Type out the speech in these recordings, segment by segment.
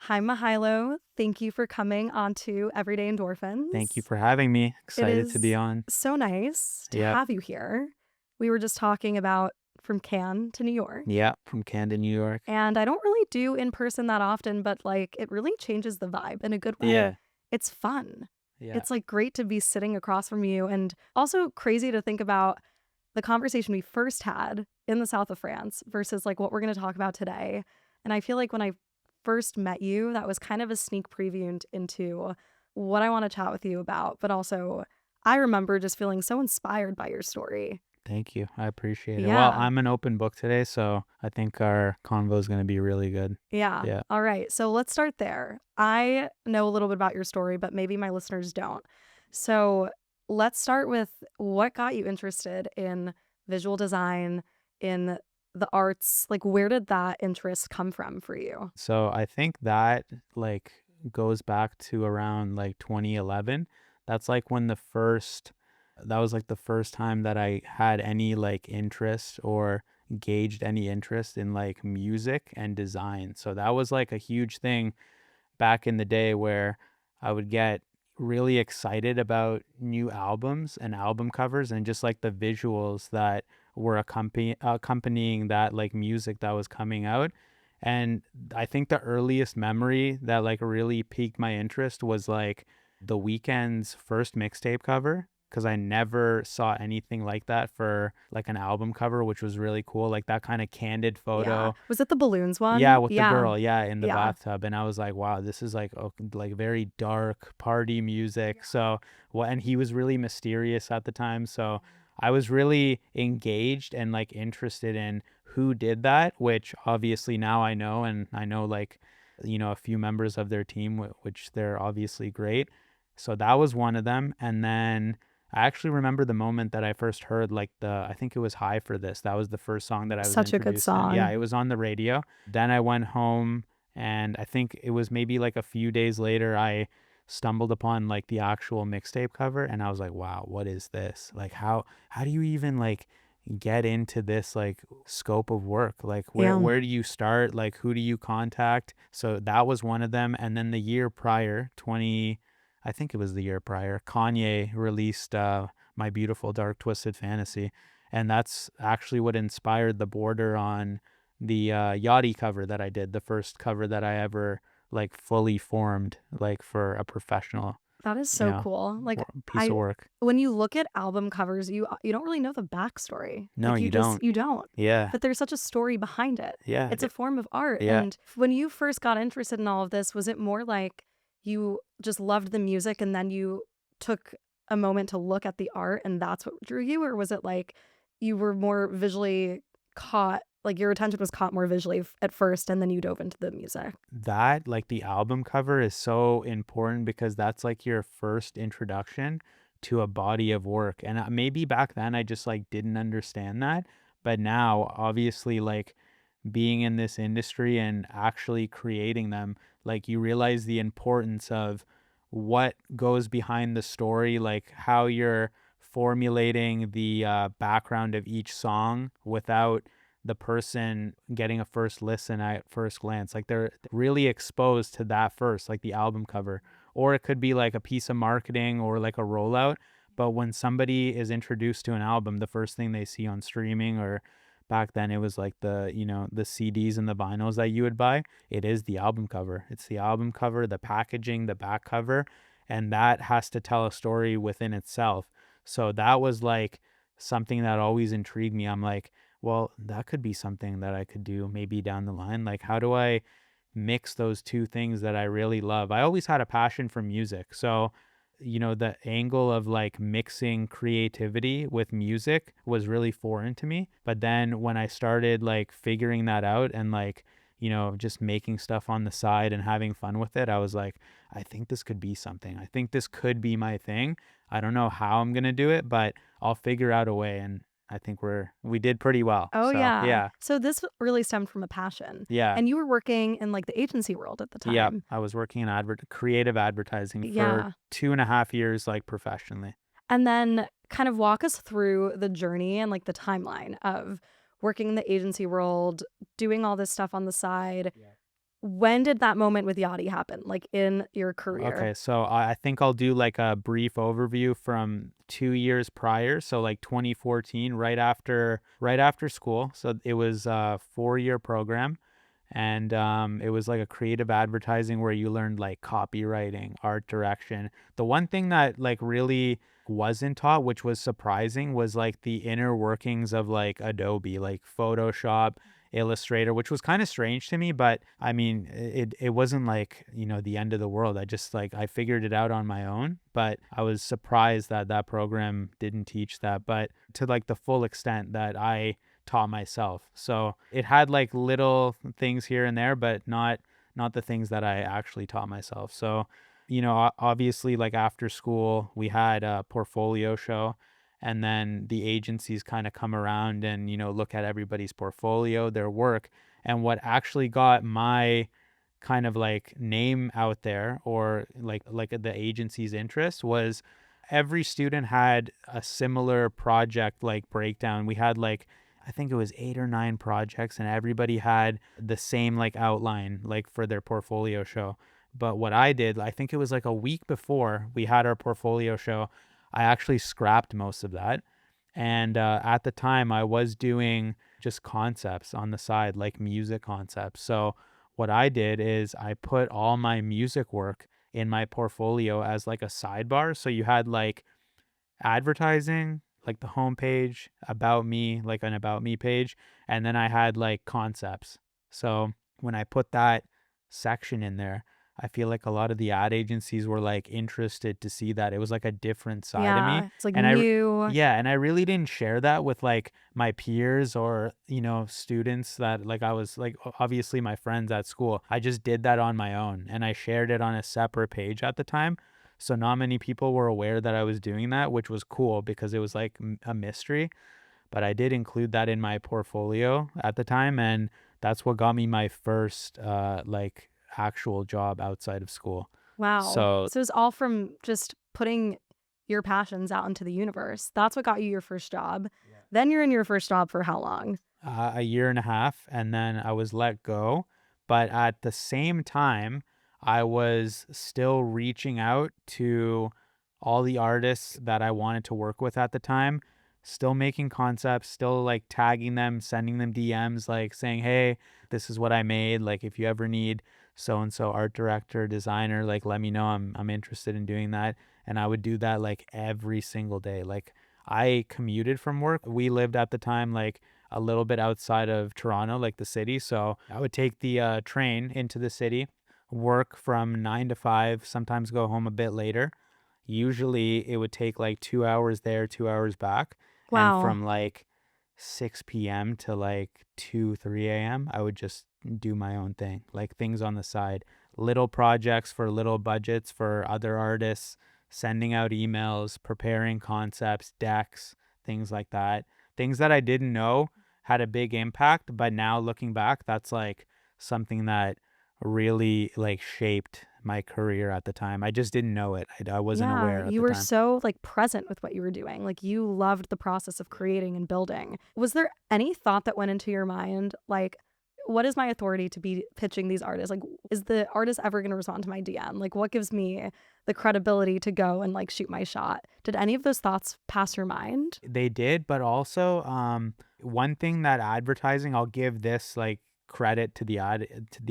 Hi, Mihailo. Thank you for coming onto Everyday Thank you Endorphins. for having me. It Excited to be is on. so nice to Yep. have you here. We were just talking about from Cannes to New York, Yep. From Camden, New York. and I don't really do in person that often, but like it really changes the vibe in a good way. Yeah. It's fun. Yeah. It's like great to be sitting across from you, and also crazy to think about the conversation we first had in the south of France versus like what we're going to talk about today. And I feel like when I first met you, that was kind of a sneak preview into what I want to chat with you about. But also, I remember just feeling so inspired by your story. Thank you. I appreciate it. Well, Yeah. I'm an open book today, so I think our convo is going to be really good. Yeah. Yeah. All right. So let's start there. I know a little bit about your story, but maybe my listeners don't. So let's start with what got you interested in visual design, in the arts. Like, where did that interest come from for you? So I think that like goes back to around like 2011. That's like when that was like the first time that I had any like interest or gauged any interest in like music and design. So that was like a huge thing back in the day where I would get really excited about new albums and album covers and just like the visuals that were accompanying that like music that was coming out. And I think the earliest memory that like really piqued my interest was like The Weeknd's first mixtape cover, because I never saw anything like that for like an album cover, which was really cool. Like that kind of candid Yeah. photo. Was it the balloons Yeah, one? with the Yeah. girl, yeah, in the Yeah. bathtub, and I was like, "Wow, this is like like very dark party music." So, well, and he was really mysterious at the time, so I was really engaged and like interested in who did that, which obviously now I know, and I know like, a few members of their team, which they're obviously great. So that was one of them, and then I actually remember the moment that I first heard like I think it was High for This. That was the first song that I was Such a good introduced to. Yeah, song. it was on the radio. Then I went home and I think it was maybe like a few days later I stumbled upon like the actual mixtape cover and I was like, "Wow, what is this? Like how do you even like get into this like scope of work? Like where Yeah. where do you start? Like who do you contact?" So that was one of them, and then the year prior, I think it was the year prior, Kanye released My Beautiful Dark Twisted Fantasy. And that's actually what inspired the border on the Yachty cover that I did, the first cover that I ever like fully formed, like for a professional, That is so cool. Like piece of I work. when you look at album covers, you don't really know the backstory. No, Like you don't. you don't. Yeah. But there's such a story behind it. Yeah. It's a form of art. Yeah. And when you first got interested in all of this, was it more like you just loved the music and then you took a moment to look at the art and that's what drew you? Or was it like you were more visually caught, like your attention was caught more visually at first and then you dove into the music? That like the album cover is so important because that's like your first introduction to a body of work. And maybe back then I just like didn't understand that, but now obviously like being in this industry and actually creating them, like you realize the importance of what goes behind the story, like how you're formulating the background of each song without the person getting a first listen at first glance. Like they're really exposed to that first, like the album cover. Or it could be like a piece of marketing or like a rollout. But when somebody is introduced to an album, the first thing they see on streaming, or back then it was like the CDs and the vinyls that you would buy, it is the album cover. It's the album cover, the packaging, the back cover, and that has to tell a story within itself. So that was like something that always intrigued me. I'm like, well, that could be something that I could do maybe down the line. Like, how do I mix those two things that I really love? I always had a passion for music. So, the angle of like mixing creativity with music was really foreign to me. But then when I started like figuring that out and like, just making stuff on the side and having fun with it, I was like, I think this could be something. I think this could be my thing. I don't know how I'm going to do it, but I'll figure out a way. And I think we did pretty well. Oh, So, yeah. yeah. So this really stemmed from a passion. Yeah. And you were working in like the agency world at the Yeah. time. I was working in creative advertising for Yeah. 2.5 years, like professionally. And then kind of walk us through the journey and like the timeline of working in the agency world, doing all this stuff on the side. Yeah. when did that moment with Yachty happen, like in your career? Okay, so I think I'll do like a brief overview from 2 years prior. So like 2014, right after school. So it was a 4-year program, and it was like a creative advertising where you learned like copywriting, art direction. The one thing that like really wasn't taught, which was surprising, was like the inner workings of like Adobe, like Photoshop, Illustrator, which was kind of strange to me, but I mean, it wasn't like, the end of the world. I just like I figured it out on my own, but I was surprised that that program didn't teach that, but to like the full extent that I taught myself. So it had like little things here and there, but not the things that I actually taught myself. So, obviously like after school, we had a portfolio show, and then the agencies kind of come around and, look at everybody's portfolio, their work. And what actually got my kind of like name out there, or like the agency's interest, was every student had a similar project like breakdown. We had like, I think it was 8 or 9 projects, and everybody had the same like outline like for their portfolio show. But what I did, I think it was like a week before we had our portfolio show, I actually scrapped most of that. And at the time, I was doing just concepts on the side, like music concepts. So what I did is I put all my music work in my portfolio as like a sidebar. So you had like advertising, like the homepage, about me, like an about me page, and then I had like concepts. So when I put that section in there, I feel like a lot of the ad agencies were like interested to see that it was like a different side of me. Yeah, it's like And new. yeah, and I really didn't share that with like my peers or, students that like I was like obviously my friends at school. I just did that on my own, and I shared it on a separate page at the time. So not many people were aware that I was doing that, which was cool because it was like a mystery. But I did include that in my portfolio at the time, and that's what got me my first like actual job outside of school. Wow. So So it's all from just putting your passions out into the universe. That's what got you your first job. Then you're in your first job for how long? a year and a half, and then I was let go. But at the same time, I was still reaching out to all the artists that I wanted to work with at the time, still making concepts, still like tagging them, sending them DMs, like saying, hey, this is what I made. Like, if you ever need so and so art director, designer, like let me know. I'm interested in doing that. And I would do that like every single day. Like, I commuted from work. We lived at the time like a little bit outside of Toronto, like the city. So I would take the train into the city, work from 9 to 5, sometimes go home a bit later. Usually it would take like 2 hours there, 2 hours back. And Wow. from like 6 p.m. to like 2, 3 a.m., I would just do my own thing, like things on the side, little projects for little budgets for other artists, sending out emails, preparing concepts, decks, things like that. Things that I didn't know had a big impact, but now looking back, that's like something that really like shaped my career at the time. I just didn't know it. I wasn't Yeah, aware at you the were time. so like present with what you were doing. Like you loved the process of creating and building. Was there any thought that went into your mind like what is my authority to be pitching these artists? Like is the artist ever going to respond to my DM? Like what gives me the credibility to go and like shoot my shot? Did any of those thoughts pass your mind? They did, but also one thing that advertising, I'll give this like credit to the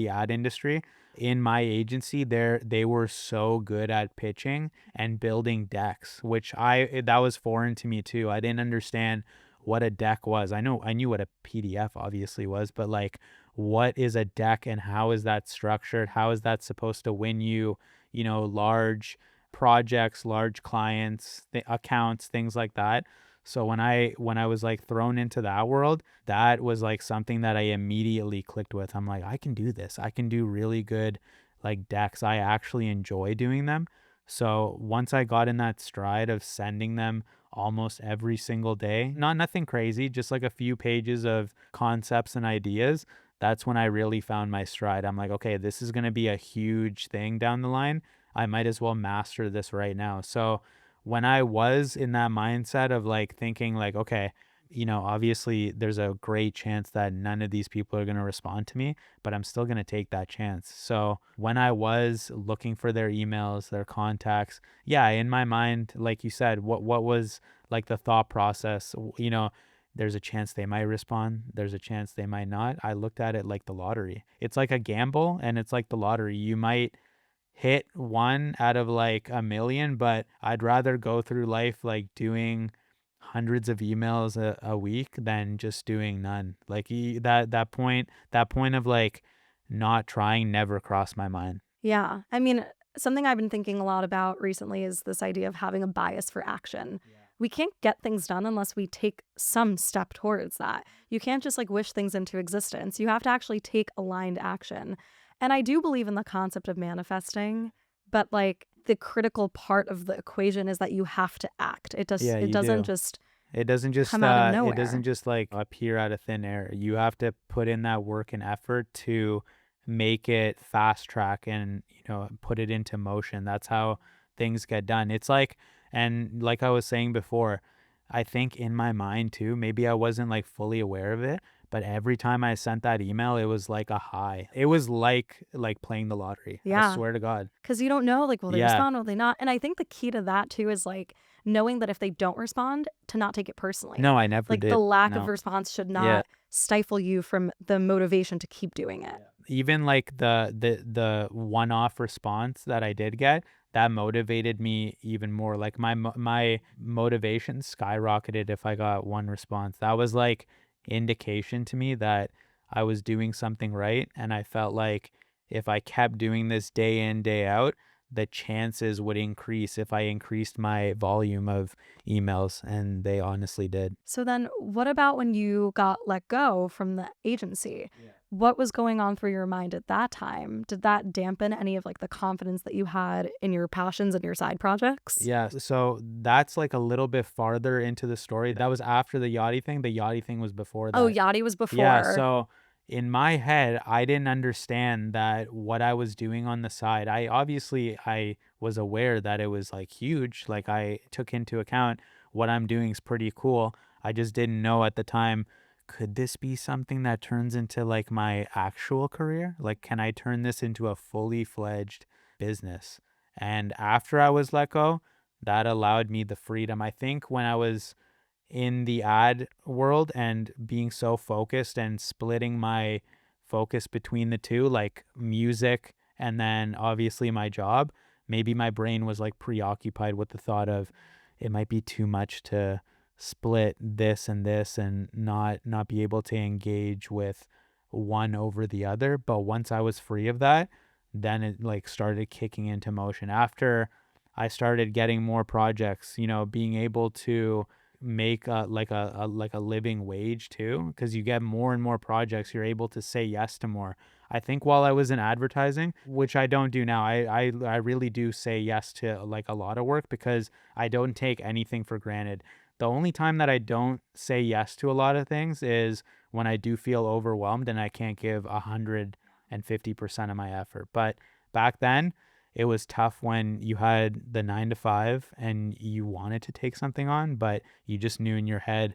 ad industry. In my agency, they were so good at pitching and building decks, which that was foreign to me too. I didn't understand what a deck was. I knew what a PDF obviously was, but like what is a deck and how is that structured? How is that supposed to win you, large projects, large clients, accounts, things like that. So when I was like thrown into that world, that was like something that I immediately clicked with. I'm like, I can do this. I can do really good like decks. I actually enjoy doing them. So once I got in that stride of sending them almost every single day, not nothing crazy, just like a few pages of concepts and ideas, that's when I really found my stride. I'm like, okay, this is going to be a huge thing down the line. I might as well master this right now. So when I was in that mindset of like thinking like, okay, Obviously there's a great chance that none of these people are going to respond to me, but I'm still going to take that chance. So when I was looking for their emails, their contacts, yeah, in my mind, like you said, what was like the thought process? There's a chance they might respond, there's a chance they might not. I looked at it like the lottery. It's like a gamble, and it's like the lottery. You might hit one out of like a million, but I'd rather go through life like doing hundreds of emails a week than just doing none. Like that point of like not trying never crossed my mind. Yeah. I mean, something I've been thinking a lot about recently is this idea of having a bias for action. We can't get things done unless we take some step towards that. You can't just like wish things into existence. You have to actually take aligned action. And I do believe in the concept of manifesting, but like the critical part of the equation is that you have to act. Yeah, It you doesn't do. just It doesn't just come out of it doesn't nowhere. just like appear out of thin air. You have to put in that work and effort to make it fast track and put it into motion. That's how things get done. It's like, and like I was saying before, I think in my mind too, maybe I wasn't like fully aware of it, but every time I sent that email, it was like a high. It was like playing the lottery. I Yeah. swear to God. Because you don't know, like, will they Yeah. respond? Will they not? And I think the key to that too is like knowing that if they don't respond, to not take it personally. No, I never Like the did. lack of No. response should Yeah. not stifle you from the motivation to keep doing it. Even like the one-off response that I did get, that motivated me even more. Like my motivation skyrocketed if I got one response. That was like indication to me that I was doing something right, and I felt like if I kept doing this day in, day out, the chances would increase if I increased my volume of emails, and they honestly did. So then what about when you got let go from the agency? What was going on through your mind at that time? Did that dampen any of like the confidence that you had in your passions and your side projects? Yeah, so that's like a little bit farther into the story. That was after the Yachty thing. The Yachty thing was before Oh, that. Yachty was Yeah, before. so in my head, I didn't understand that what I was doing on the side. I was aware that it was like huge. Like I took into account what I'm doing is pretty cool. I just didn't know at the time, could this be something that turns into like my actual career? Like, can I turn this into a fully fledged business? And after I was let go, that allowed me the freedom. I think when I was in the ad world and being so focused and splitting my focus between the two, like music and then obviously my job, maybe my brain was like preoccupied with the thought of it might be too much to split this and not be able to engage with one over the other. But once I was free of that, then it like started kicking into motion. After I started getting more projects, being able to make like a living wage too, because you get more and more projects, you're able to say yes to more. I think while I was in advertising, which I don't do now, I really do say yes to like a lot of work because I don't take anything for granted. The only time that I don't say yes to a lot of things is when I do feel overwhelmed and I can't give 150% of my effort. But back then, it was tough when you had the 9 to 5 and you wanted to take something on, but you just knew in your head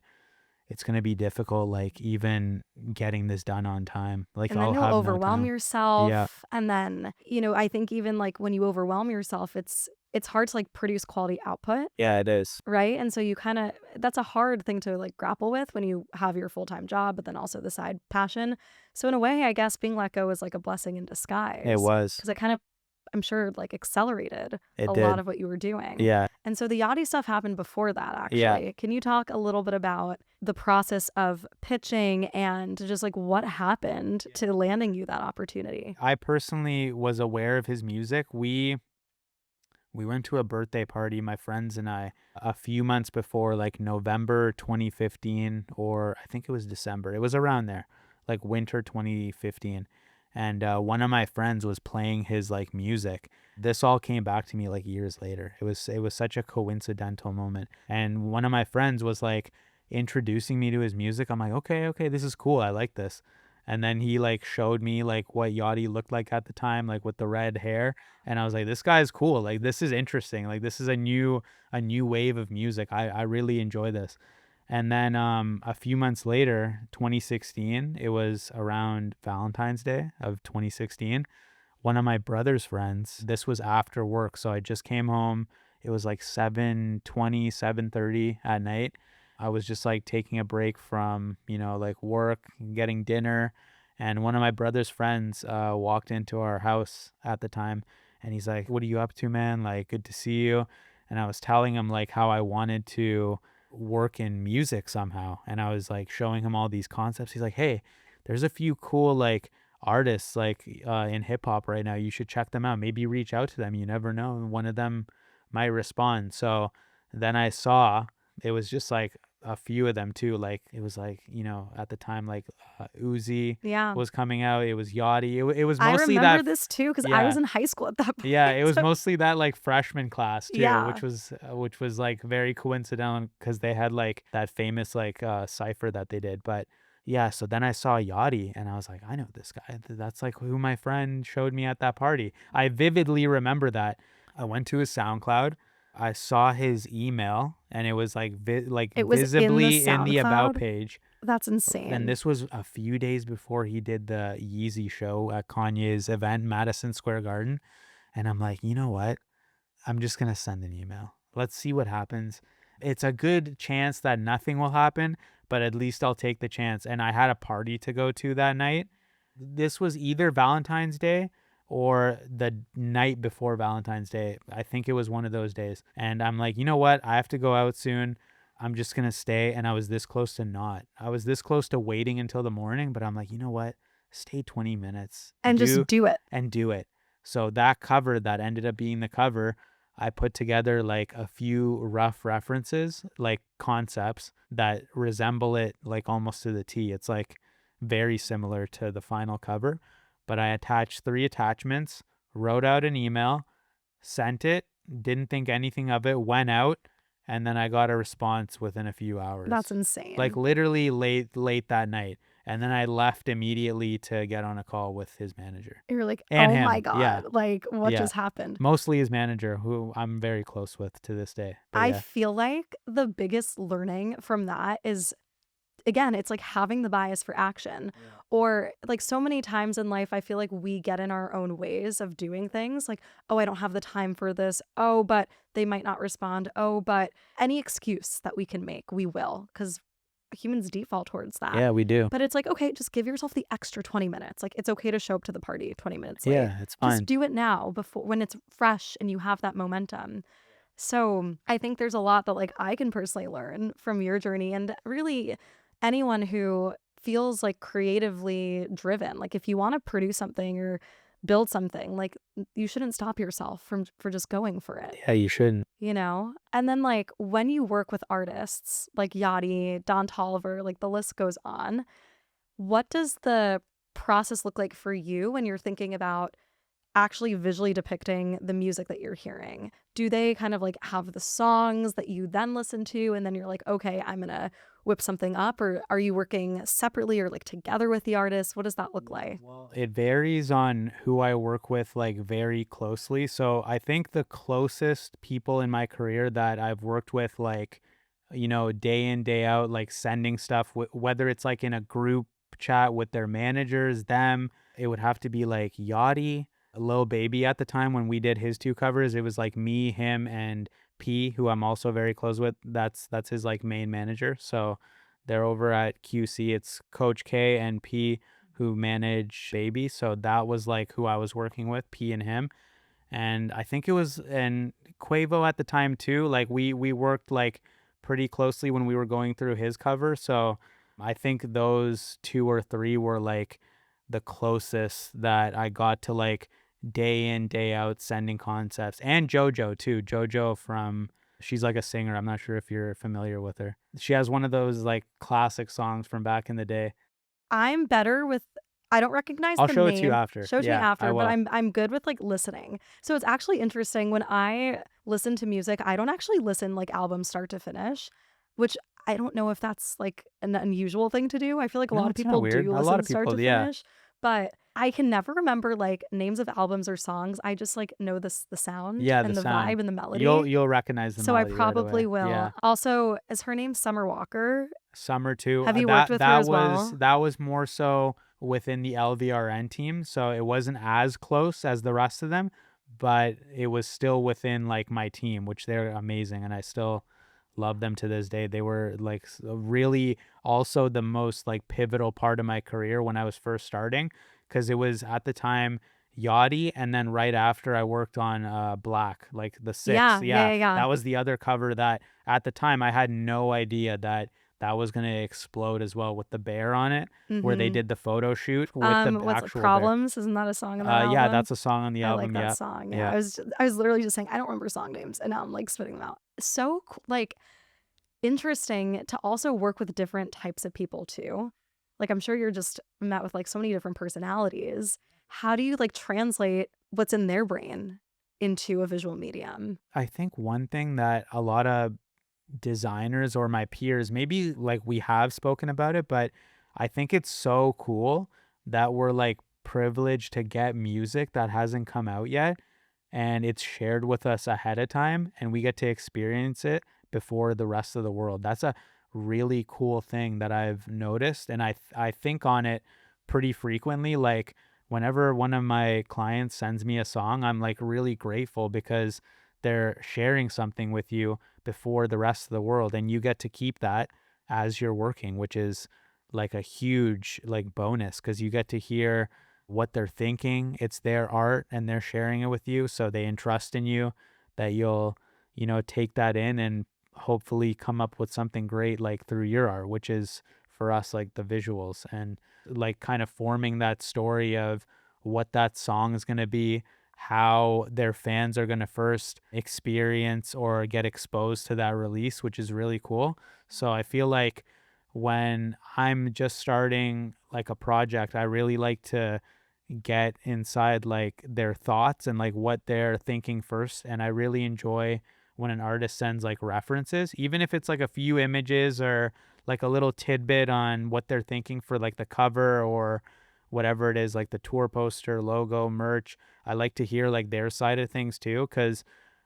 it's going to be difficult, like even getting this done on time. Like And then I'll you'll have no overwhelm time. Yeah. yourself. And then, I think even like when you overwhelm yourself, it's hard to like produce quality output, Yeah, it is. right? And so you kind of that's a hard thing to like grapple with when you have your full-time job, but then also the side passion. So in a way, I guess being let go is like a blessing in It disguise was. because it kind of I'm sure like accelerated It a lot did. of what you were doing. Yeah. And so the Yachty stuff happened before that, Yeah. actually. Can you talk a little bit about the process of pitching and just like what happened to landing you that opportunity? I personally was aware of his music. We went to a birthday party, my friends and I, a few months before, like November 2015, or I think it was December. It was around there, like winter 2015. And one of my friends was playing his like music. This all came back to me like years later. It was such a coincidental moment. And one of my friends was like introducing me to his music. I'm like, okay, okay, this is cool. I like this. And then he like showed me like what Yachty looked like at the time, like with the red hair, and I was like, this guy's cool. Like this is interesting. Like this is a new wave of music. I really enjoy this. And then a few months later, 2016, it was around Valentine's Day of 2016. One of my brother's friends, this was after work, so I just came home. It was like 7:20, 7:30 at night. I was just like taking a break from, like work, getting dinner, and one of my brother's friends walked into our house at the time, and he's like, "What are you up to, man? Like, good to see you." And I was telling him like how I wanted to work in music somehow, and I was like showing him all these concepts. He's like, "Hey, there's a few cool like artists like in hip hop right now. You should check them out. Maybe reach out to them. You never know. One of them might respond." So then I saw it was just like a few of them too. Like it was like, at the time, like Uzi Yeah. was coming out. It was Yachty. It was I mostly remember that. this too because I was Yeah. in high school at that Yeah, point. it was So mostly that like freshman class too, yeah. which was like very coincidental because they had like that famous like cipher that they did. But yeah, so then I saw Yachty and I was like, I know this guy. That's like who my friend showed me at that party. I vividly remember that. I went to his SoundCloud. I saw his email and it was like like It was in the visibly in the about SoundCloud. page. That's And insane. this was a few days before he did the Yeezy show at Kanye's event, Madison Square Garden. And I'm like, you know what? I'm just going to send an email. Let's see what happens. It's a good chance that nothing will happen, but at least I'll take the chance. And I had a party to go to that night. This was either Valentine's Day or the night before Valentine's Day. I think it was one of those days. And I'm like, you know what? I have to go out soon. I'm just going to stay. And I was this close to not. I was this close to waiting until the morning, but I'm like, you know what? Stay 20 minutes. And just do it. Do it. So that cover that ended up being the cover, I put together like a few rough references, like concepts that resemble it like almost to the T. It's like very similar to the final cover, but I attached 3 attachments, wrote out an email, sent it, didn't think anything of it, went out, and then I got a response within a few That's hours. Like insane. literally late that night. And then I left immediately to get on a call with his manager You're like, and oh my him. Yeah. God, like what Yeah. just happened? Mostly his manager, who I'm very close with to this day. But I yeah. feel like the biggest learning from that is, again, it's like having the bias for action. Yeah. Or like so many times in life, I feel like we get in our own ways of doing things like, oh, I don't have the time for this. Oh, but they might not respond. Oh, but any excuse that we can make, we will, because humans default towards that. Yeah, we do. But it's like, okay, just give yourself the extra 20 minutes. Like it's okay to show up to the party 20 minutes late. Yeah, it's Just fine. do it now before when it's fresh and you have that momentum. So I think there's a lot that like I can personally learn from your journey and really anyone who feels like creatively driven. Like if you want to produce something or build something, like you shouldn't stop yourself for just going for it, Yeah, you shouldn't. you know? And then like when you work with artists like Yachty, Don Toliver, like the list goes on, what does the process look like for you when you're thinking about actually visually depicting the music that you're hearing? Do they kind of like have the songs that you then listen to and then you're like, okay, I'm gonna whip something up? Or are you working separately or like together with the artist? What does that look like? Well, it varies on who I work with like very closely. So I think the closest people in my career that I've worked with like, day in, day out, like sending stuff, whether it's like in a group chat with their managers, them, it would have to be like Yachty, Lil Baby at the time when we did his 2 covers. It was like me, him, and P, who I'm also very close with. That's his like main manager. So they're over at QC. It's Coach K and P who manage Baby. So that was like who I was working with, P and him. And I think it was and Quavo at the time too. Like we worked like pretty closely when we were going through his cover. So I think those 2 or 3 were like the closest that I got to like day in, day out sending concepts. And JoJo too. JoJo she's like a singer. I'm not sure if you're familiar with her. She has one of those like classic songs from back in the day. I'm better with I don't recognize I'll the show it to you name. after. Show it to me Yeah, I after, but will. I'm good with like listening. So it's actually interesting when I listen to music, I don't actually listen like album start to finish, which I don't know if that's like an unusual thing to do. I feel like a No, lot of it's not people weird. do A lot listen of start to people, yeah. finish, but I can never remember like names of albums or songs. I just like know this the sound Yeah, the and the sound. vibe and the melody. You'll recognize the So I melody right probably away. will. Yeah. Also, is her name Summer Walker? Summer too. Have you worked That with her as well? that was more so within the LVRN team, so it wasn't as close as the rest of them, but it was still within like my team, which they're amazing, and I still love them to this day. They were like really also the most like pivotal part of my career when I was first starting, because it was at the time Yachty, and then right after I worked on Black, like the six. Yeah, yeah, Yeah, yeah, yeah. that was the other cover that at the time I had no idea that that was gonna explode as well with the bear on it, where they Mm-hmm. did the photo shoot with the What's it, actual bear. Problems? Isn't that a song on that Yeah, album? that's a song on the I like album. that Yeah, song. Yeah, yeah. I was literally just saying I don't remember song names, and now I'm like spitting them out. So like interesting to also work with different types of people too. Like I'm sure you're just met with like so many different personalities. How do you like translate what's in their brain into a visual medium? I think one thing that a lot of designers or my peers, maybe like we have spoken about it, but I think it's so cool that we're like privileged to get music that hasn't come out yet, and it's shared with us ahead of time, and we get to experience it before the rest of the world. That's a really cool thing that I've noticed, and I think on it pretty frequently. Like whenever one of my clients sends me a song, I'm like really grateful because they're sharing something with you before the rest of the world, and you get to keep that as you're working, which is like a huge like bonus because you get to hear what they're thinking. It's their art and they're sharing it with you, so they entrust in you that you'll, take that in and hopefully come up with something great like through your art, which is for us like the visuals and like kind of forming that story of what that song is going to be, how their fans are going to first experience or get exposed to that release, which is really cool. So I feel like when I'm just starting like a project, I really like to get inside like their thoughts and like what they're thinking first. And I really enjoy when an artist sends like references, even if it's like a few images or like a little tidbit on what they're thinking for like the cover or whatever it is, like the tour poster, logo, merch. I like to hear like their side of things too, because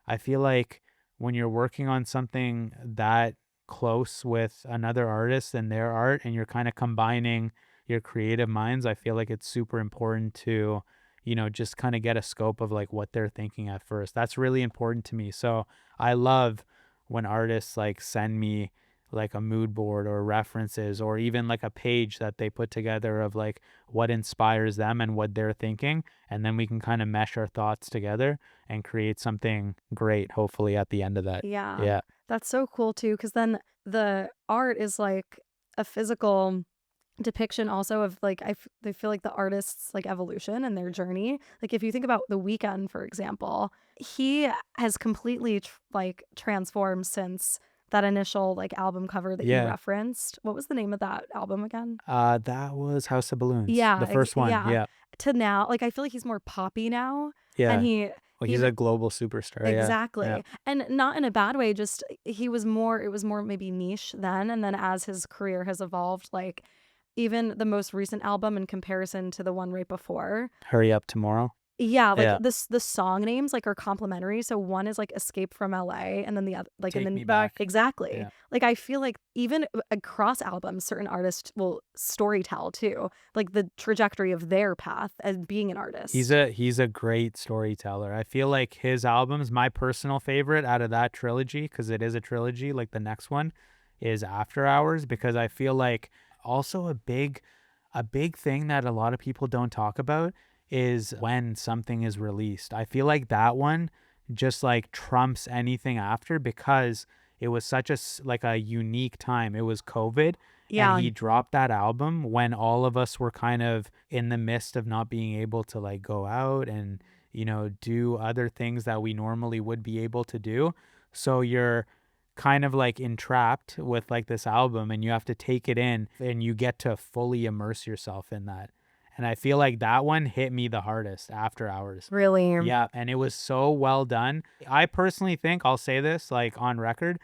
I feel like when you're working on something that close with another artist and their art and you're kind of combining your creative minds, I feel like it's super important to, just kind of get a scope of like what they're thinking at first. That's really important to me. So I love when artists like send me like a mood board or references or even like a page that they put together of like what inspires them and what they're thinking. And then we can kind of mesh our thoughts together and create something great, hopefully, at the end of that. Yeah, Yeah. that's so cool too, because then the art is like a physical depiction also of like I feel like the artist's like evolution and their journey. Like if you think about The Weeknd, for example, he has completely like transformed since that initial like album cover that you Yeah. referenced. What was the name of that album again? That was House of Balloons, Yeah, the first one. yeah. Yeah. To now, like I feel like he's more poppy now, and Yeah. Well, he he's a global superstar. Yeah. Yeah. exactly. And not in a bad way, just he was more it was more maybe niche then, and then as his career has evolved, like even the most recent album in comparison to the one right before. Hurry Up Tomorrow. Yeah, like Yeah. this the song names like are complementary. So one is like Escape from LA and then the other like and Take then Me Back. exactly. Yeah. Like I feel like even across albums, certain artists will storytell too, like the trajectory of their path as being an artist. He's a great storyteller. I feel like his albums, my personal favorite out of that trilogy, because it is a trilogy, like the next one, is After Hours, because I feel like also a big thing that a lot of people don't talk about is when something is released. I feel like that one just like trumps anything after because it was such like a unique time. It was COVID, and Yeah, he dropped that album when all of us were kind of in the midst of not being able to like go out and do other things that we normally would be able to do. So you're kind of like entrapped with like this album and you have to take it in and you get to fully immerse yourself in that. And I feel like that one hit me the hardest, After Hours. really. Yeah, and it was so well done. I personally think, I'll say this like on record,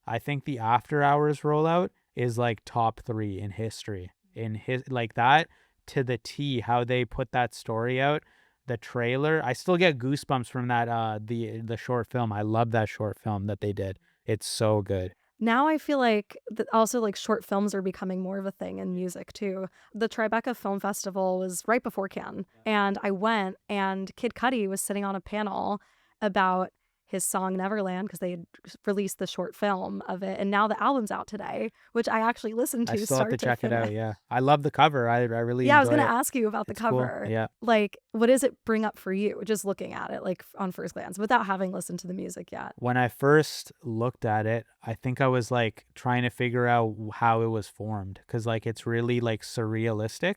I think the After Hours rollout is like top 3 in history. In his like that to the T how they put that story out. The trailer, I still get goosebumps from that the short film. I love that short film that they did. It's so good. Now I feel like also like short films are becoming more of a thing in music too. The Tribeca Film Festival was right before Cannes, and I went, and Kid Cudi was sitting on a panel about his song Neverland because they had released the short film of it, and now the album's out today, which I actually listened I to still have to start to check it out. finish. Yeah, I love the cover. I really Yeah, I was enjoy gonna it. ask you about the It's cool. cover. Yeah. Like, what does it bring up for you just looking at it, like on first glance, without having listened to the music yet? When I first looked at it, I think I was like trying to figure out how it was formed because like it's really like surrealistic,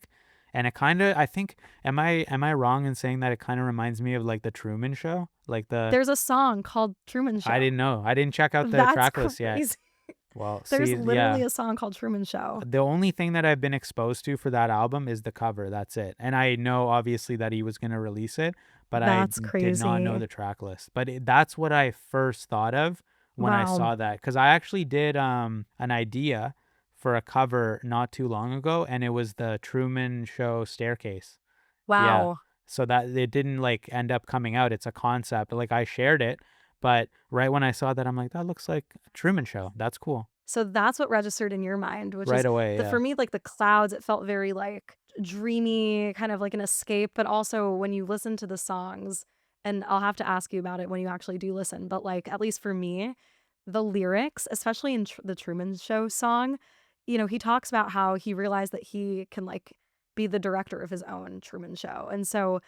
and it kind of, I think, am I wrong in saying that it kind of reminds me of like the Truman Show? Like the There's a song called Truman I Show. didn't know. I didn't check out the That's track list yet. crazy. Well, There's see, literally yeah. a song called Truman Show. The only thing that I've been exposed to for that album is the cover. That's it. And I know obviously that he was going to release it, but I That's did not know crazy. the track list. But that's what I first thought of when I Wow. saw that, cuz I actually did an idea for a cover not too long ago, and it was the Truman Show Staircase. Yeah. Wow. So that it didn't like end up coming out. It's a concept. Like I shared it, but right when I saw that I'm like that looks like a Truman Show. That's cool. So that's what registered in your mind, which Right is away, for yeah. me, like the clouds, it felt very like dreamy, kind of like an escape. But also when you listen to the songs, and I'll have to ask you about it when you actually do listen, but like at least for me, the lyrics, especially in the Truman Show song, he talks about how he realized that he can like be the director of his own Truman Show. And so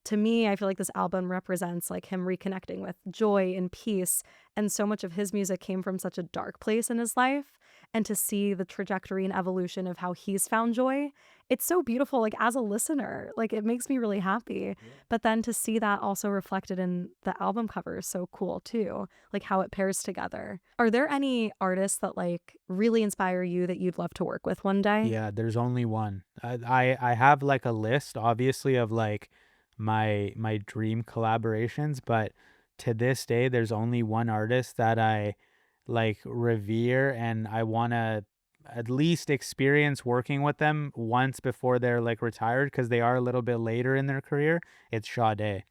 to me, I feel like this album represents like him reconnecting with joy and peace. And so much of his music came from such a dark place in his life. And to see the trajectory and evolution of how he's found joy, it's so beautiful. Like as a listener, like it makes me really happy. But then to see that also reflected in the album cover is so cool too, like how it pairs together. Are there any artists that like really inspire you that you'd love to work with one day? Yeah, there's only one. I have like a list, obviously, of like my dream collaborations, but to this day, there's only one artist that I like revere, and I want to at least experience working with them once before they're like retired because they are a little bit later in their career. It's Sade.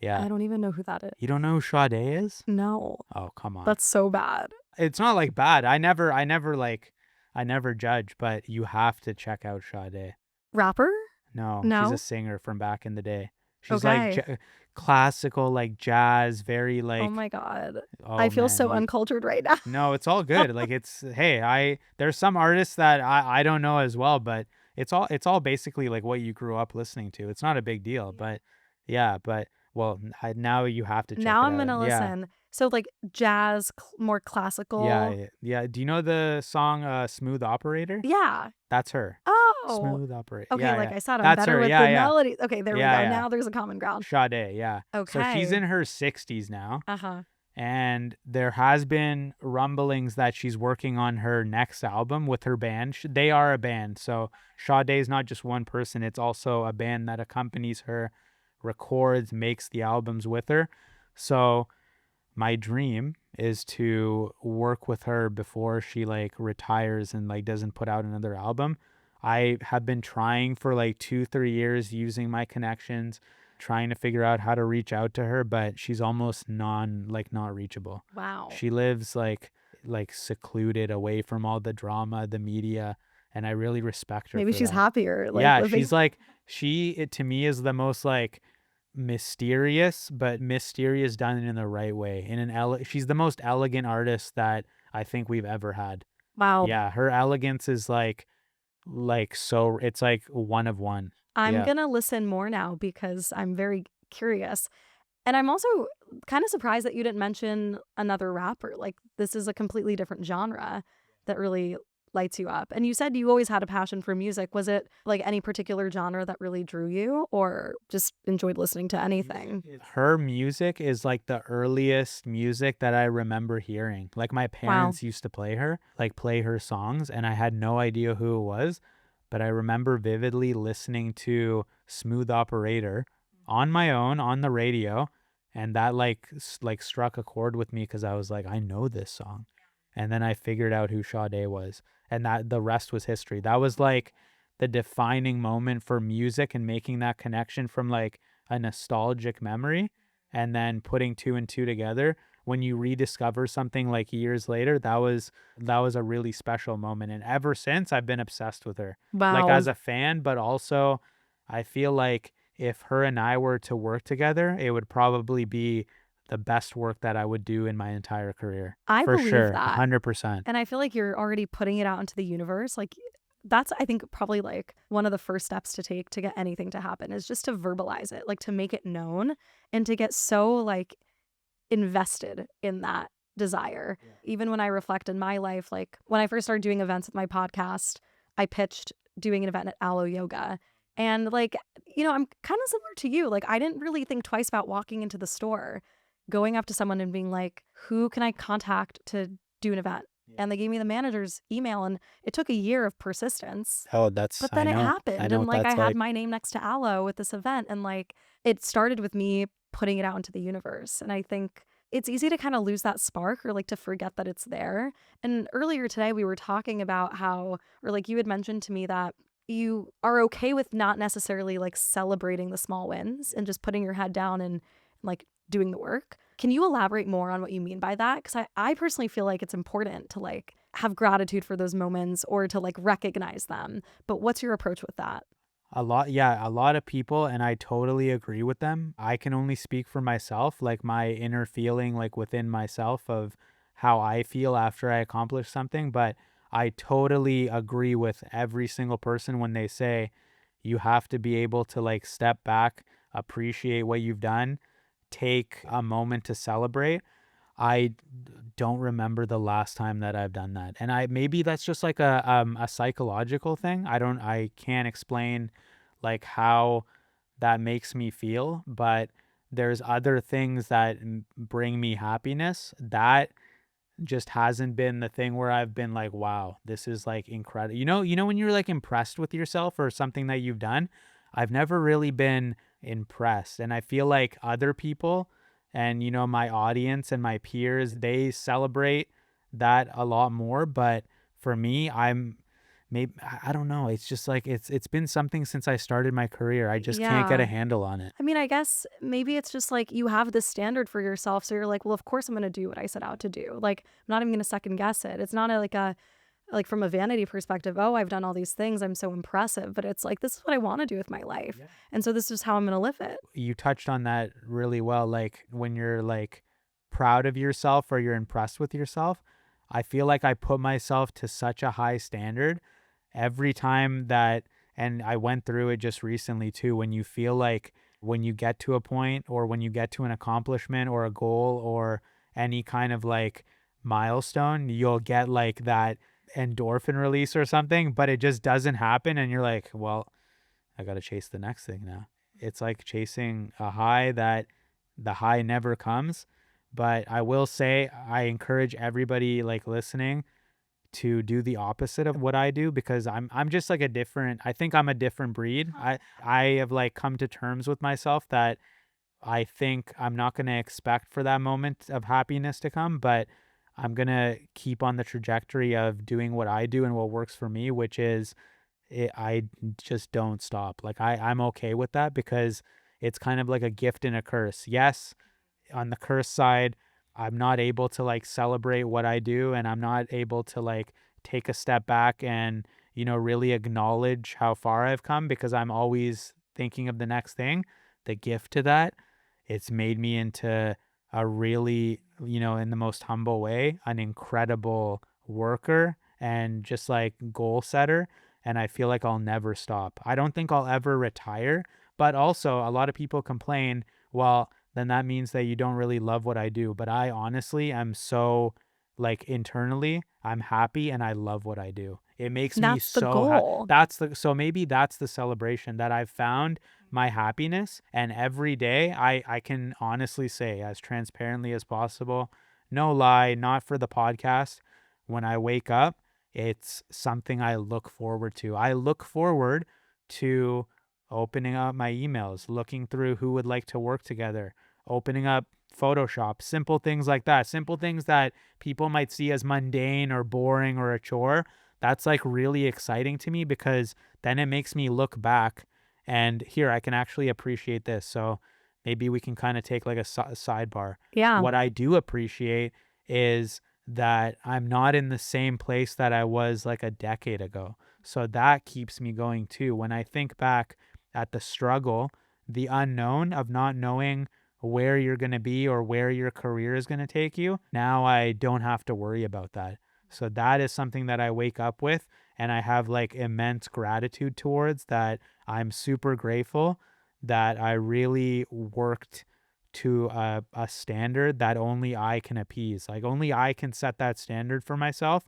Yeah. I don't even know who that is. You don't know who Sade is? No, Oh, come on. that's so bad. It's not like bad. I never judge, but you have to check out Sade. Rapper? No, she's a No? singer from back in the day. She's like Okay. classical, like jazz, very Oh like, my God. I oh feel man, so you uncultured right now. no, it's all good. Like it's hey, there's some artists that I don't know as well, but it's all basically like what you grew up listening to. It's not a big deal, but yeah, but well, now you have to check Now it I'm out. gonna Yeah. listen. So like jazz, more Yeah, classical. yeah, yeah. Do you know the song Smooth Operator? Yeah. That's her. Oh. Smooth Operator. Okay, Yeah, like yeah. I said, I'm That's better her. with Yeah, the yeah. melody. Okay, there we Yeah, go. yeah. Now there's a common ground. Sade, yeah. So she's Okay. in her 60s now, Uh-huh. and there has been rumblings that she's working on her next album with her band. They are a band, so Sade is not just one person. It's also a band that accompanies her, records, makes the albums with her. So my dream is to work with her before she like retires and like doesn't put out another album. I have been trying for like 2 3 years using my connections, trying to figure out how to reach out to her, but she's almost not reachable. Wow. She lives like secluded away from all the drama, the media, and I really respect her Maybe for she's that. happier, like Yeah, living. she's like it to me is the most like mysterious, but mysterious done in the right way. She's the most elegant artist that I think we've ever had. Wow. Yeah, her elegance is like so it's like one of one. I'm Yeah. gonna listen more now because I'm very curious. And I'm also kind of surprised that you didn't mention another rapper. Like, this is a completely different genre that really lights you up. And you said you always had a passion for music. Was it like any particular genre that really drew you, or just enjoyed listening to anything? Her music is like the earliest music that I remember hearing. Like my Wow. parents used to play her songs, and I had no idea who it was, but I remember vividly listening to Smooth Operator on my own on the radio, and that like struck a chord with me because I was like, I know this song. And then I figured out who Sade was, and that the rest was history. That was like the defining moment for music and making that connection from like a nostalgic memory and then putting two and two together when you rediscover something like years later, that was a really special moment. And ever since, I've been obsessed with her. Like Wow. as a fan, but also I feel like if her and I were to work together, it would probably be the best work that I would do in my entire career. I For believe sure, that. 100%. And I feel like you're already putting it out into the universe. Like, that's, I think, probably like one of the first steps to take to get anything to happen is just to verbalize it, like to make it known and to get so like invested in that desire. Yeah. Even when I reflect in my life, like when I first started doing events with my podcast, I pitched doing an event at Aloe Yoga. And like, I'm kind of similar to you. Like, I didn't really think twice about walking into the store, going up to someone and being like, who can I contact to do an event? Yeah. And they gave me the manager's email, and it took a year of persistence. Oh, But I then it know. I happened. know And what like, I that's had like. my name next to Aloe with this event. And like, it started with me putting it out into the universe. And I think it's easy to kind of lose that spark or like to forget that it's there. And earlier today, we were talking about how, or like you had mentioned to me that you are okay with not necessarily like celebrating the small wins and just putting your head down and like doing the work. Can you elaborate more on what you mean by that? Because I personally feel like it's important to like have gratitude for those moments or to like recognize them. But what's your approach with that? A lot, yeah, a lot of people, and I totally agree with them. I can only speak for myself, like my inner feeling, like within myself of how I feel after I accomplish something. But I totally agree with every single person when they say you have to be able to like step back, appreciate what you've done, take a moment to celebrate. I don't remember the last time that I've done that. And maybe that's just like a psychological thing. I can't explain like how that makes me feel, but there's other things that bring me happiness that just hasn't been the thing where I've been like, wow, this is like incredible. When you're like impressed with yourself or something that you've done, I've never really been impressed. And I feel like other people and, my audience and my peers, they celebrate that a lot more. But for me, maybe, I don't know. It's just like, it's been something since I started my career. I just can't get Yeah. a handle on it. I mean, I guess maybe it's just like you have this standard for yourself. So you're like, well, of course I'm going to do what I set out to do. Like, I'm not even going to second guess it. It's not like from a vanity perspective, oh, I've done all these things, I'm so impressive. But it's like, this is what I want to do with my life. Yeah. And so this is how I'm going to live it. You touched on that really well. Like when you're like proud of yourself or you're impressed with yourself, I feel like I put myself to such a high standard every time that, and I went through it just recently too, when you feel like when you get to a point or when you get to an accomplishment or a goal or any kind of like milestone, you'll get like that endorphin release or something, but it just doesn't happen. And you're like, well, I got to chase the next thing now. It's like chasing a high that the high never comes. But I will say, I encourage everybody like listening to do the opposite of what I do because I'm just like I think I'm a different breed. I have like come to terms with myself that I think I'm not going to expect for that moment of happiness to come, but I'm going to keep on the trajectory of doing what I do and what works for me, which is I just don't stop. Like I'm okay with that because it's kind of like a gift and a curse. Yes, on the curse side, I'm not able to like celebrate what I do and I'm not able to like take a step back and, really acknowledge how far I've come because I'm always thinking of the next thing. The gift to that, it's made me into a really, in the most humble way, an incredible worker and just like goal setter. And I feel like I'll never stop. I don't think I'll ever retire, but also a lot of people complain, well, then that means that you don't really love what I do. But I honestly am so like internally, I'm happy and I love what I do. It makes me That's the so goal. so maybe that's the celebration that I've found my happiness. And every day I can honestly say as transparently as possible, no lie, not for the podcast. When I wake up, it's something I look forward to. I look forward to opening up my emails, looking through who would like to work together, opening up Photoshop, simple things like that, simple things that people might see as mundane or boring or a chore. That's like really exciting to me because then it makes me look back and here I can actually appreciate this. So maybe we can kind of take like a sidebar. Yeah. What I do appreciate is that I'm not in the same place that I was like a decade ago. So that keeps me going too. When I think back at the struggle, the unknown of not knowing where you're going to be or where your career is going to take you, now I don't have to worry about that. So that is something that I wake up with and I have like immense gratitude towards, that I'm super grateful that I really worked to a standard that only I can appease. Like only I can set that standard for myself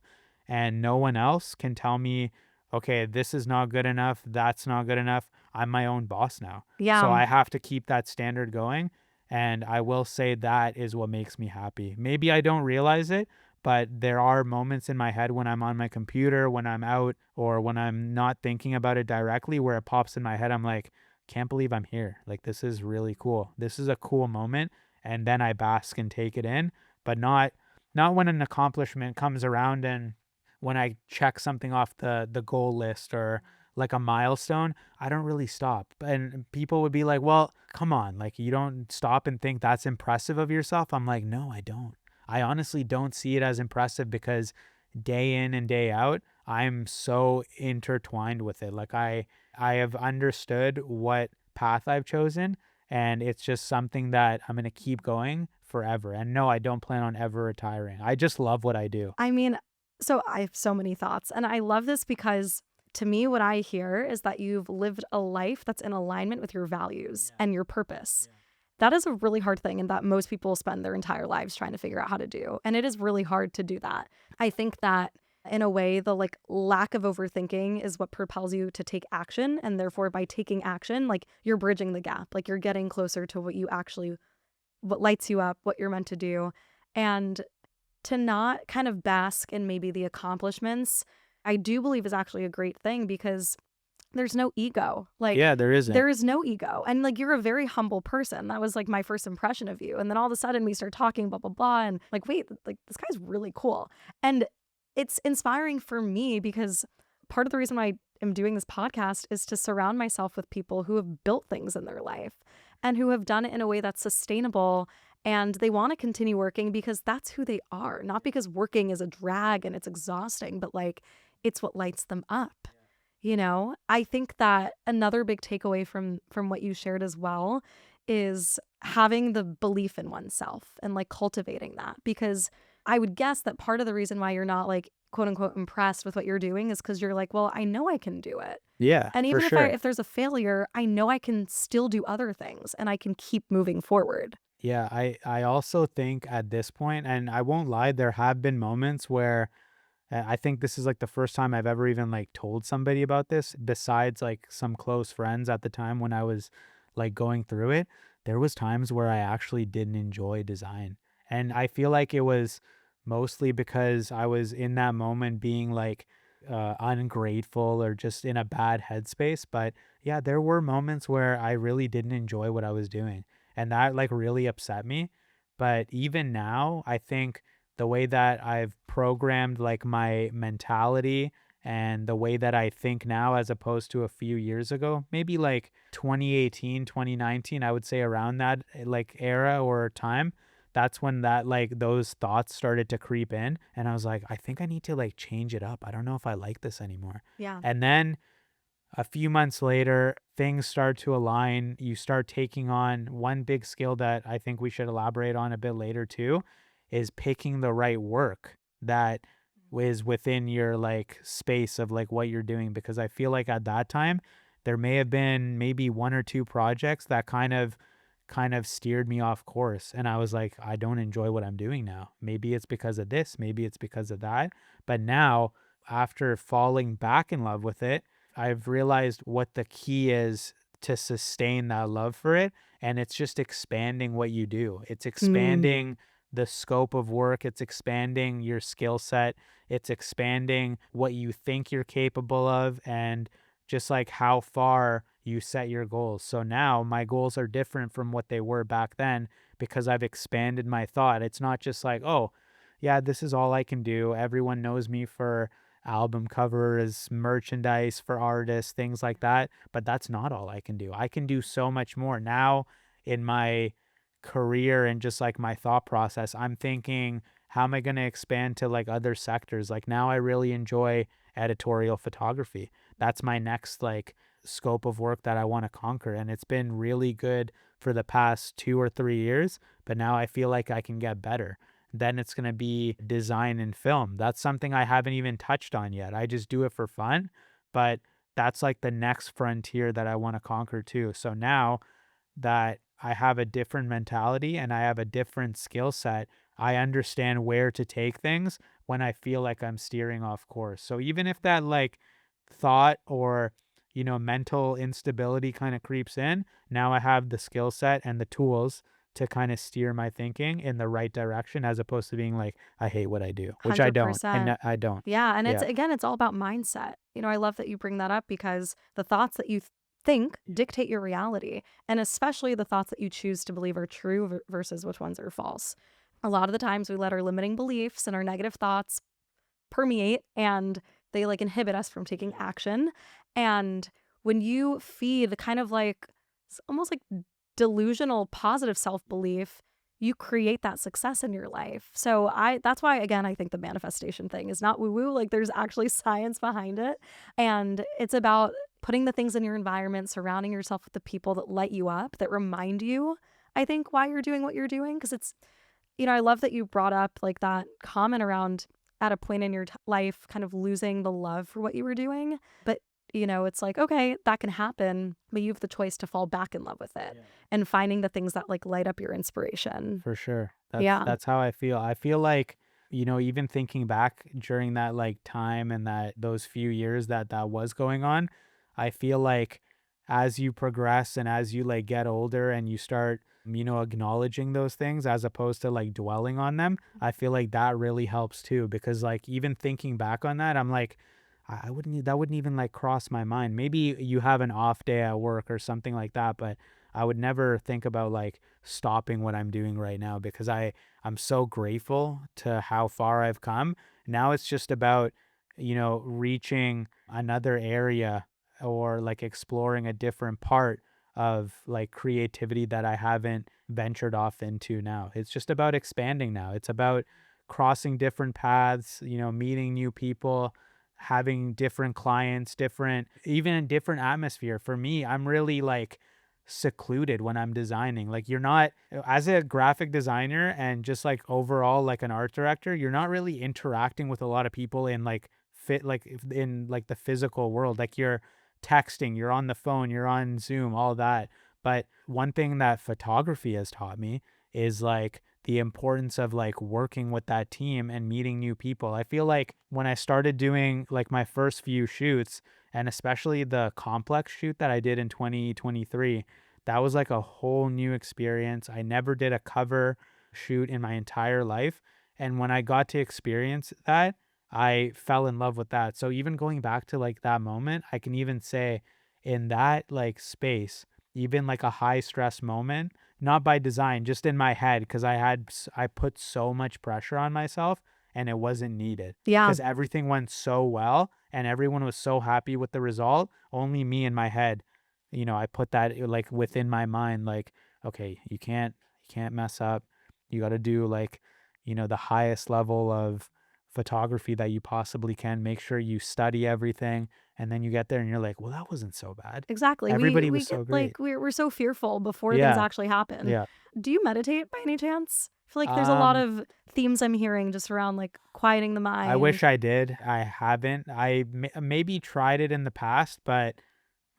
and no one else can tell me, okay, this is not good enough, that's not good enough. I'm my own boss now. So Yeah. I have to keep that standard going. And I will say that is what makes me happy. Maybe I don't realize it, but there are moments in my head when I'm on my computer, when I'm out, or when I'm not thinking about it directly, where it pops in my head. I'm like, can't believe I'm here. Like, this is really cool. This is a cool moment. And then I bask and take it in, but not when an accomplishment comes around and when I check something off the goal list or like a milestone, I don't really stop. And people would be like, well, come on, like you don't stop and think that's impressive of yourself. I'm like, no, I don't. I honestly don't see it as impressive because day in and day out, I'm so intertwined with it. Like I have understood what path I've chosen and it's just something that I'm going to keep going forever. And no, I don't plan on ever retiring. I just love what I do. I mean, so I have so many thoughts. And I love this because to me, what I hear is that you've lived a life that's in alignment with your values and your purpose. That is a really hard thing, and that most people spend their entire lives trying to figure out how to do. And it is really hard to do that. I think that in a way, the like lack of overthinking is what propels you to take action. And therefore, by taking action, like you're bridging the gap, like you're getting closer to what you actually, what lights you up, what you're meant to do. And to not kind of bask in maybe the accomplishments, I do believe is actually a great thing because there's no ego. Like Yeah, there isn't. there is no ego. And like you're a very humble person. That was like my first impression of you. And then all of a sudden we start talking, blah, blah, blah. And like, wait, like this guy's really cool. And it's inspiring for me because part of the reason why I am doing this podcast is to surround myself with people who have built things in their life and who have done it in a way that's sustainable. And they want to continue working because that's who they are, not because working is a drag and it's exhausting, but like it's what lights them up. You know, I think that another big takeaway from what you shared as well is having the belief in oneself and like cultivating that, because I would guess that part of the reason why you're not like quote unquote impressed with what you're doing is because you're like, well, I know I can do it. Yeah, And for even sure. if there's a failure, I know I can still do other things and I can keep moving forward. Yeah, I also think at this point, and I won't lie, there have been moments where I think this is like the first time I've ever even like told somebody about this besides like some close friends at the time when I was like going through it. There was times where I actually didn't enjoy design. And I feel like it was mostly because I was in that moment being like ungrateful or just in a bad headspace. But yeah, there were moments where I really didn't enjoy what I was doing. And that like really upset me. But even now, I think the way that I've programmed like my mentality and the way that I think now as opposed to a few years ago, maybe like 2018, 2019, I would say around that like era or time, that's when that like those thoughts started to creep in and I was like, I think I need to like change it up. I don't know if I like this anymore. Yeah. And then a few months later, things start to align. You start taking on one big skill that I think we should elaborate on a bit later too, is picking the right work that is within your like space of like what you're doing. Because I feel like at that time, there may have been maybe one or two projects that kind of steered me off course. And I was like, I don't enjoy what I'm doing now. Maybe it's because of this, maybe it's because of that. But now, after falling back in love with it, I've realized what the key is to sustain that love for it. And it's just expanding what you do. It's Mm. expanding the scope of work. It's expanding your skill set. It's expanding what you think you're capable of and just like how far you set your goals. So now my goals are different from what they were back then because I've expanded my thought. It's not just like, oh, yeah, this is all I can do. Everyone knows me for album covers, merchandise for artists, things like that. But that's not all I can do. I can do so much more now in my career and just like my thought process. I'm thinking, how am I going to expand to like other sectors? Like now I really enjoy editorial photography. That's my next like scope of work that I want to conquer. And it's been really good for the past 2 or 3 years, but now I feel like I can get better. Then it's going to be design and film. That's something I haven't even touched on yet. I just do it for fun, but that's like the next frontier that I want to conquer too. So now that I have a different mentality and I have a different skill set, I understand where to take things when I feel like I'm steering off course. So even if that like thought or, mental instability kind of creeps in, now I have the skill set and the tools to kind of steer my thinking in the right direction as opposed to being like, I hate what I do, which I don't. 100%. I don't. Yeah. And it's, Yeah, again, it's all about mindset. I love that you bring that up because the thoughts that you think dictate your reality, and especially the thoughts that you choose to believe are true versus which ones are false. A lot of the times we let our limiting beliefs and our negative thoughts permeate, and they like inhibit us from taking action. And when you feed the kind of like almost like delusional positive self-belief, you create that success in your life. So that's why, again, I think the manifestation thing is not woo-woo. Like there's actually science behind it. And it's about putting the things in your environment, surrounding yourself with the people that light you up, that remind you, I think, why you're doing what you're doing. Because it's, I love that you brought up like that comment around at a point in your life kind of losing the love for what you were doing. But it's like, okay, that can happen, but you have the choice to fall back in love with it. Yeah. And finding the things that like light up your inspiration. for sure. Yeah. That's how I feel. I feel like, even thinking back during that like time and that those few years that was going on, I feel like as you progress and as you like get older and you start, acknowledging those things as opposed to like dwelling on them, I feel like that really helps too. Because like even thinking back on that, I'm like, I wouldn't, that wouldn't even like cross my mind. Maybe you have an off day at work or something like that, but I would never think about like stopping what I'm doing right now because I'm so grateful to how far I've come. Now it's just about, reaching another area or like exploring a different part of like creativity that I haven't ventured off into now. It's just about expanding now. It's about crossing different paths, meeting new people, having different clients, even a different atmosphere. For me, I'm really like secluded when I'm designing. Like you're not, as a graphic designer and just like overall like an art director, you're not really interacting with a lot of people in like in like the physical world. Like you're texting, you're on the phone, you're on Zoom, all that. But one thing that photography has taught me is like the importance of like working with that team and meeting new people. I feel like when I started doing like my first few shoots, and especially the complex shoot that I did in 2023, that was like a whole new experience. I never did a cover shoot in my entire life. And when I got to experience that, I fell in love with that. So even going back to like that moment, I can even say in that like space, even like a high stress moment, not by design, just in my head, because I put so much pressure on myself and it wasn't needed Yeah. because everything went so well and everyone was so happy with the result. Only me in my head, I put that like within my mind, like, okay, you can't mess up. You got to do like, the highest level of photography that you possibly can. Make sure you study everything. And then you get there and you're like, well, that wasn't so bad. Exactly. Everybody We was get so great. like we're so fearful before things Yeah. actually happen. Yeah. Do you meditate by any chance? I feel like there's a lot Um, of themes I'm hearing just around like quieting the I mind. wish I did. I haven't. Maybe tried it in the past, but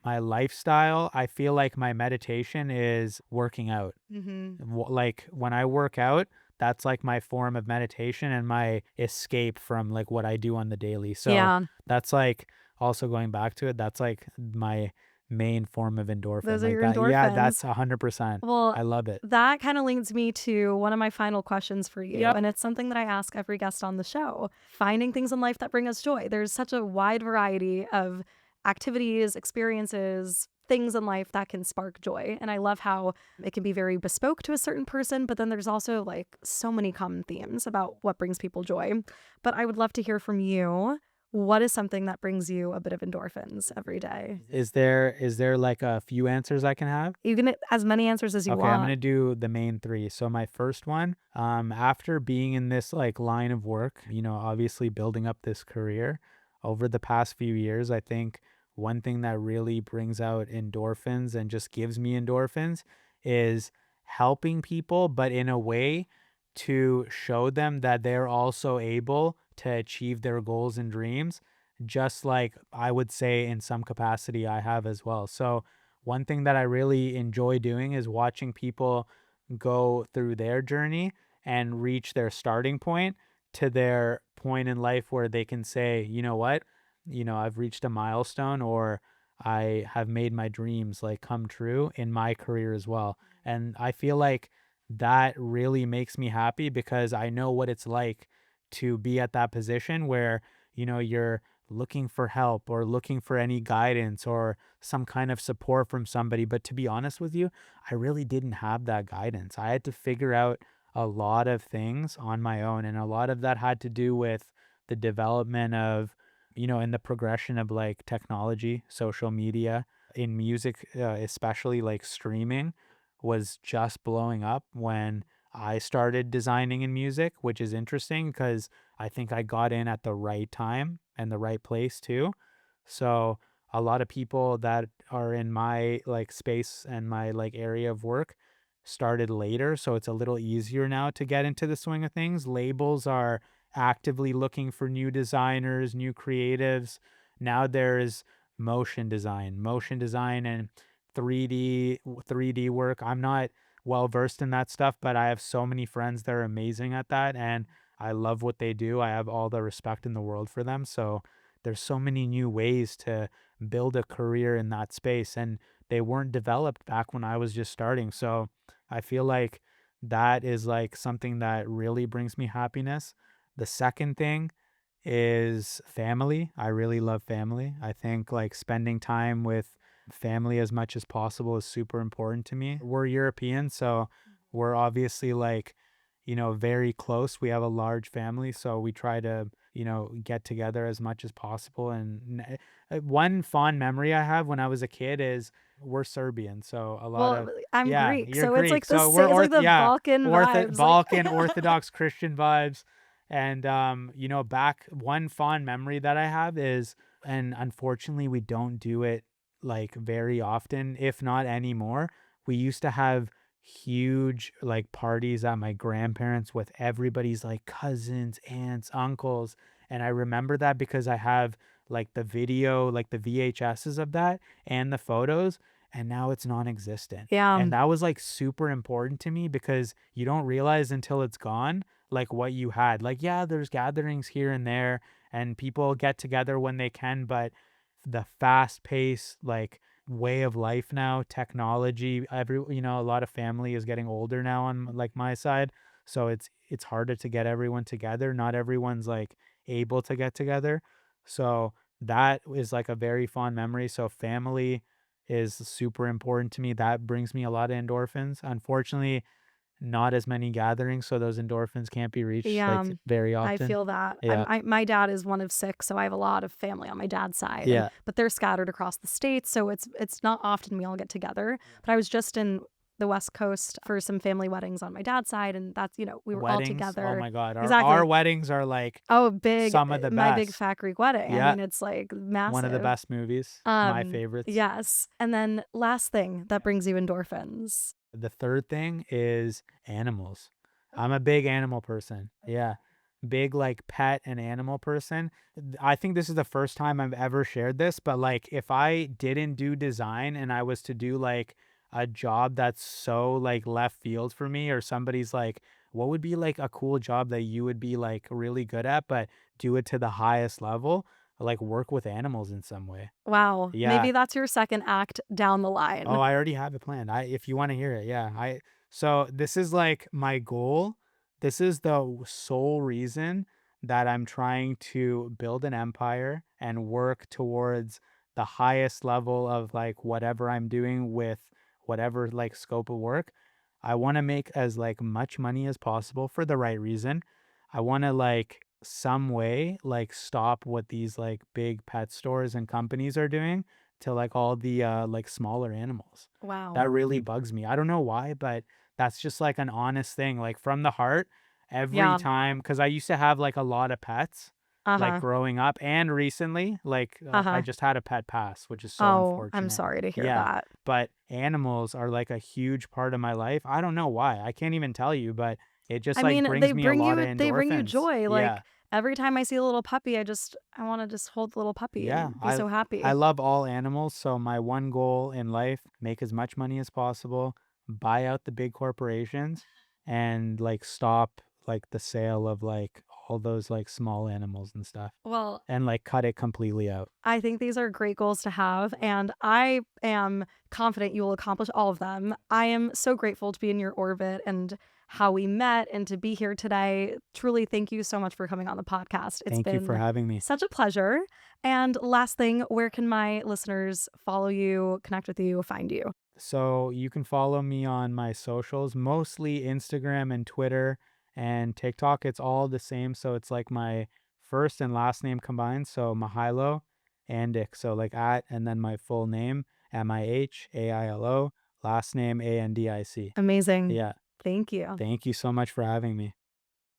my lifestyle, I feel like my meditation is working out. Mm-hmm. Like when I work out, that's like my form of meditation and my escape from like what I do on the daily. So Yeah. that's like also going back to it, that's like my main form of Those endorphin. are Like your that. Yeah, endorphins. that's 100%. Well, I love it. that kind of leads me to one of my final questions for you. Yep. And it's something that I ask every guest on the show. Finding things in life that bring us joy. There's such a wide variety of activities, experiences, things in life that can spark joy. And I love how it can be very bespoke to a certain person, but then there's also like so many common themes about what brings people joy. But I would love to hear from you. what is something that brings you a bit of endorphins every day? Is there like a few answers I can have? You can get as many answers as you Okay, I'm gonna want. do the main three. So my first one, after being in this like line of work, obviously building up this career over the past few years, I think one thing that really brings out endorphins and just gives me endorphins is helping people, but in a way to show them that they're also able to achieve their goals and dreams, just like I would say in some capacity I have as well. So one thing that I really enjoy doing is watching people go through their journey and reach their starting point to their point in life where they can say, you know what, I've reached a milestone, or I have made my dreams like come true in my career as well. And I feel like that really makes me happy because I know what it's like to be at that position where, you're looking for help or looking for any guidance or some kind of support from somebody. But to be honest with you, I really didn't have that guidance. I had to figure out a lot of things on my own. And a lot of that had to do with the development of, and the progression of like technology, social media, in music, especially like streaming was just blowing up when I started designing in music, which is interesting because I think I got in at the right time and the right place too. So a lot of people that are in my like space and my like area of work started later, so it's a little easier now to get into the swing of things. Labels are actively looking for new designers, new creatives. Now there's motion design and 3D work. I'm not well versed in that stuff, but I have so many friends that are amazing at that, and I love what they do. I have all the respect in the world for them. So there's so many new ways to build a career in that space, and they weren't developed back when I was just starting. So I feel like that is like something that really brings me happiness. The second thing is family. I really love family. I think like spending time with family as much as possible is super important to me. We're European, so we're obviously like, very close. We have a large family, so we try to, get together as much as possible. And one fond memory I have when I was a kid is we're Serbian, so a lot Well, of I'm yeah, Greek, you're so it's Greek, like the so sa we're it's like the yeah, Balkan vibes, like Balkan Orthodox Christian vibes. And back one fond memory that I have is, and unfortunately we don't do it like very often, if not anymore. We used to have huge like parties at my grandparents with everybody's like cousins, aunts, uncles. And I remember that because I have like the video, like the VHSs of that and the photos, and now it's non-existent. Yeah, And that was like super important to me because you don't realize until it's gone like what you had. Like, yeah, there's gatherings here and there and people get together when they can, but the fast pace, like way of life now, technology, a lot of family is getting older now on like my side. So it's harder to get everyone together. Not everyone's like able to get together. So that is like a very fond memory. So family is super important to me. That brings me a lot of endorphins. Unfortunately, not as many gatherings, so those endorphins can't be reached yeah, like very I often. feel that. Yeah. My dad is one of 6, so I have a lot of family on my dad's side, Yeah. but they're scattered across the states, so it's not often we all get together. But I was just in the West Coast for some family weddings on my dad's side, and that's, we were all Weddings, oh together. my God, our Exactly. weddings are like Oh, big some of the My Big best. Fat Greek Wedding. I Yeah, mean, it's like one of the massive. best movies, my favorites. Yes. And then last thing that brings you endorphins. The third thing is animals. I'm a big animal person. Yeah. Big like pet and animal person. I think this is the first time I've ever shared this, but like if I didn't do design and I was to do like a job that's so like left field for me, or somebody's like, what would be like a cool job that you would be like really good at, but do it to the highest level, like work with animals in some way. Wow. Yeah. Maybe that's your second act down the Oh, line. I already have it planned. If you want to hear it, yeah. So this is like my goal. This is the sole reason that I'm trying to build an empire and work towards the highest level of like whatever I'm doing with whatever like scope of work. I want to make as like much money as possible for the right reason. I want to like some way like stop what these like big pet stores and companies are doing to like all the like smaller animals. Wow. That really bugs me. I don't know why, but that's just like an honest thing, like from the heart every Yeah. time, because I used to have like a lot of pets like Uh-huh. growing up and recently, like I Uh-huh. just had a pet pass, which is so Oh, I'm unfortunate. sorry to hear Yeah, that. but animals are like a huge part of my life. I don't know why. I can't even tell you, but it just I like mean, brings me a lot of they bring you endorphins. joy. Yeah. Like every time I see a little puppy, I want to just hold the little puppy Yeah, and be so I happy. love all animals, so my one goal in life, make as much money as possible, buy out the big corporations, and like stop like the sale of like all those like small animals and stuff, Well, and like cut it completely out. I think these are great goals to have, and I am confident you will accomplish all of them. I am so grateful to be in your orbit and how we met and to be here today. Truly, thank you so much for coming on the podcast. It's Thank you for been having me. such a pleasure. And last thing, where can my listeners follow you, connect with you, find you? So you can follow me on my socials, mostly Instagram and Twitter and TikTok. It's all the same. So it's like my first and last name combined. So Mihailo Andic. So like at and then my full name, Mihailo, last name Andic. Amazing. Yeah. Thank you. Thank you so much for having me.